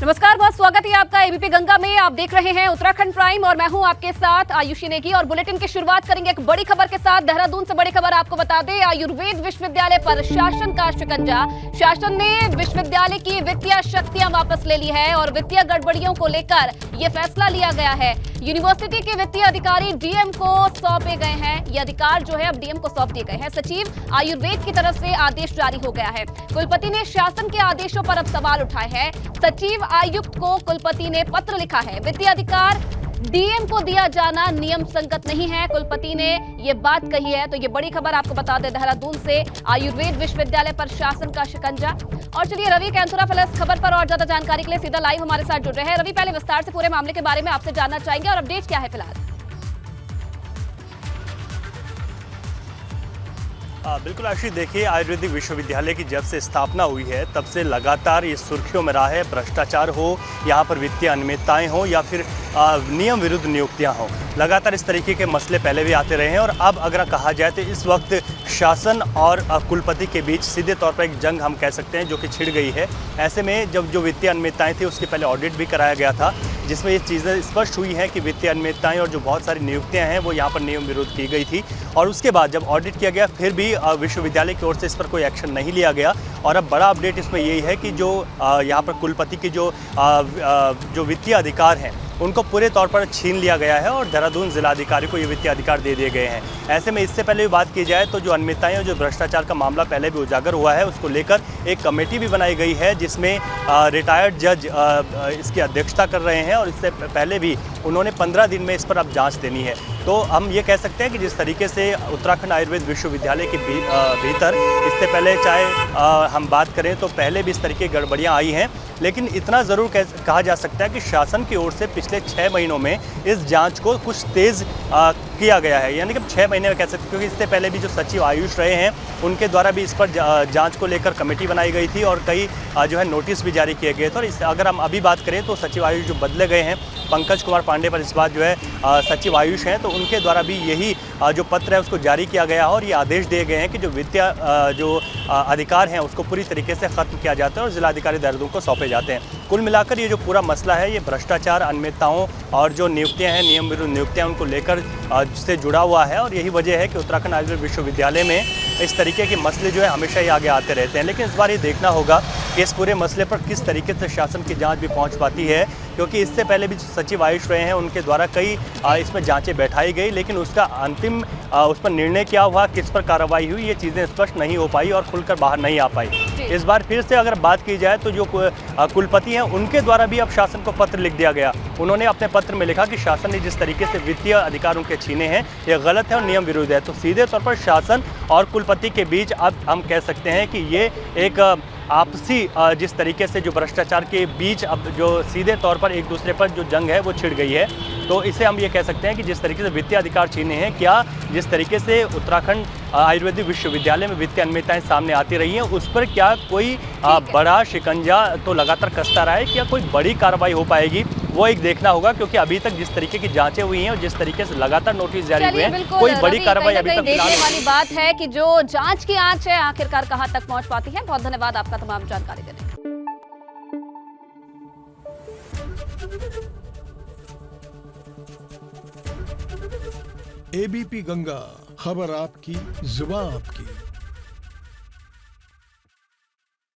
नमस्कार, बहुत स्वागत है आपका एबीपी गंगा में। आप देख रहे हैं उत्तराखंड प्राइम और मैं हूं आपके साथ आयुषी नेगी। और बुलेटिन की शुरुआत करेंगे एक बड़ी खबर के साथ। देहरादून से बड़ी खबर आपको बता दें, आयुर्वेद विश्वविद्यालय पर शासन का शिकंजा। शासन ने विश्वविद्यालय की वित्तीय शक्तियां वापस ले ली है और वित्तीय गड़बड़ियों को लेकर यह फैसला लिया गया है। यूनिवर्सिटी के वित्तीय अधिकारी डीएम को सौंपे गए हैं। ये अधिकार जो है अब डीएम को सौंप दिए गए हैं। सचिव आयुर्वेद की तरफ से आदेश जारी हो गया है। कुलपति ने शासन के आदेशों पर अब सवाल उठाए हैं। सचिव आयुक्त को कुलपति ने पत्र लिखा है। वित्तीय अधिकार डीएम को दिया जाना नियम संगत नहीं है, कुलपति ने ये बात कही है। तो ये बड़ी खबर आपको बता दें, देहरादून से आयुर्वेद विश्वविद्यालय पर शासन का शिकंजा। और चलिए रवि कैंथुरा फिलहाल इस खबर पर और ज्यादा जानकारी के लिए सीधा लाइव हमारे साथ जुड़ रहे हैं। रवि, पहले विस्तार से पूरे मामले के बारे में आपसे जानना चाहेंगे और अपडेट क्या है फिलहाल? बिल्कुल आशी, देखिए आयुर्वेदिक विश्वविद्यालय की जब से स्थापना हुई है तब से लगातार ये सुर्खियों में रहा है। भ्रष्टाचार हो, यहाँ पर वित्तीय अनियमितताएं हो या फिर नियम विरुद्ध नियुक्तियां हो, लगातार इस तरीके के मसले पहले भी आते रहे हैं। और अब अगर कहा जाए तो इस वक्त शासन और कुलपति के बीच सीधे तौर पर एक जंग हम कह सकते हैं जो कि छिड़ गई है। ऐसे में जब जो वित्तीय अनियमितताएं थी उसके पहले ऑडिट भी कराया गया था, जिसमें ये चीज़ें स्पष्ट हुई हैं कि वित्तीय अनियमितताएं और जो बहुत सारी नियुक्तियां हैं वो यहाँ पर नियम विरुद्ध की गई थी। और उसके बाद जब ऑडिट किया गया फिर भी विश्वविद्यालय की ओर से इस पर कोई एक्शन नहीं लिया गया। और अब बड़ा अपडेट इसमें यही है कि जो यहाँ पर कुलपति की जो वित्तीय अधिकार हैं उनको पूरे तौर पर छीन लिया गया है और देहरादून जिलाधिकारी को ये वित्तीय अधिकार दे दिए गए हैं। ऐसे में इससे पहले भी बात की जाए तो जो अनियमितताएं और जो भ्रष्टाचार का मामला पहले भी उजागर हुआ है उसको लेकर एक कमेटी भी बनाई गई है, जिसमें रिटायर्ड जज इसकी अध्यक्षता कर रहे हैं। और इससे पहले भी उन्होंने 15 दिन में इस पर अब जाँच देनी है। तो हम ये कह सकते हैं कि जिस तरीके से उत्तराखंड आयुर्वेद विश्वविद्यालय के भीतर इससे पहले चाहे हम बात करें तो पहले भी इस तरीके की गड़बड़ियाँ आई हैं, लेकिन इतना ज़रूर कहा जा सकता है कि शासन की ओर से पिछले 6 महीनों में इस जांच को कुछ तेज़ किया गया है। यानी कि 6 महीने में कह सकते हैं, क्योंकि इससे पहले भी जो सचिव आयुष रहे हैं उनके द्वारा भी इस पर जांच को लेकर कमेटी बनाई गई थी और कई जो है नोटिस भी जारी किए गए थे। और अगर हम अभी बात करें तो सचिव आयुष जो बदले गए हैं, पंकज कुमार पांडे पर इस बात जो है सचिव आयुष हैं, तो उनके द्वारा भी यही जो पत्र है उसको जारी किया गया और ये आदेश दिए गए हैं कि जो वित्तीय जो अधिकार हैं उसको पूरी तरीके से ख़त्म किया जाता है और जिलाधिकारी देहरादून को सौंपे जाते हैं। कुल मिलाकर ये जो पूरा मसला है ये भ्रष्टाचार, अनियमितताओं और जो नियुक्तियां हैं, नियम विरुद्ध नियुक्तियां, उनको लेकर से जुड़ा हुआ है। और यही वजह है कि उत्तराखंड आयुर्वेद विश्वविद्यालय में इस तरीके के मसले जो है हमेशा ही आगे आते रहते हैं। लेकिन इस बार ये देखना होगा कि इस पूरे मसले पर किस तरीके से शासन की जांच भी पहुंच पाती है, क्योंकि इससे पहले भी सचिव आयुष रहे हैं उनके द्वारा कई इसमें जांचें बैठाई गई, लेकिन उसका अंतिम उस पर निर्णय क्या हुआ, किस पर कार्रवाई हुई, ये चीज़ें स्पष्ट नहीं हो पाई और खुलकर बाहर नहीं आ पाई। इस बार फिर से अगर बात की जाए तो जो कुलपति हैं उनके द्वारा भी अब शासन को पत्र लिख दिया गया। उन्होंने अपने पत्र में लिखा कि शासन ने जिस तरीके से वित्तीय अधिकार उनके छीने हैं ये गलत है और नियम विरुद्ध है। तो सीधे तौर पर शासन और कुलपति के बीच अब हम कह सकते हैं कि ये एक आपसी जिस तरीके से जो भ्रष्टाचार के बीच अब जो सीधे तौर पर एक दूसरे पर जो जंग है वो छिड़ गई है। तो इसे हम ये कह सकते हैं कि जिस तरीके से वित्तीय अधिकार छीने हैं, क्या जिस तरीके से उत्तराखंड आयुर्वेदिक विश्वविद्यालय में वित्तीय अनियमितताएं सामने आती रही हैं उस पर क्या कोई बड़ा शिकंजा तो लगातार कसता रहा है, क्या कोई बड़ी कार्रवाई हो पाएगी, वो एक देखना होगा। क्योंकि अभी तक जिस तरीके की जांचें हुई हैं और जिस तरीके से लगातार नोटिस जारी हुए हैं, कोई बड़ी कार्रवाई अभी तक देखने वाली बात है कि जो जांच की आंच है आखिरकार कहां तक पहुंच पाती है। बहुत धन्यवाद आपका तमाम जानकारी देने के लिए। एबीपी गंगा, खबर आपकी, जुबान आपकी।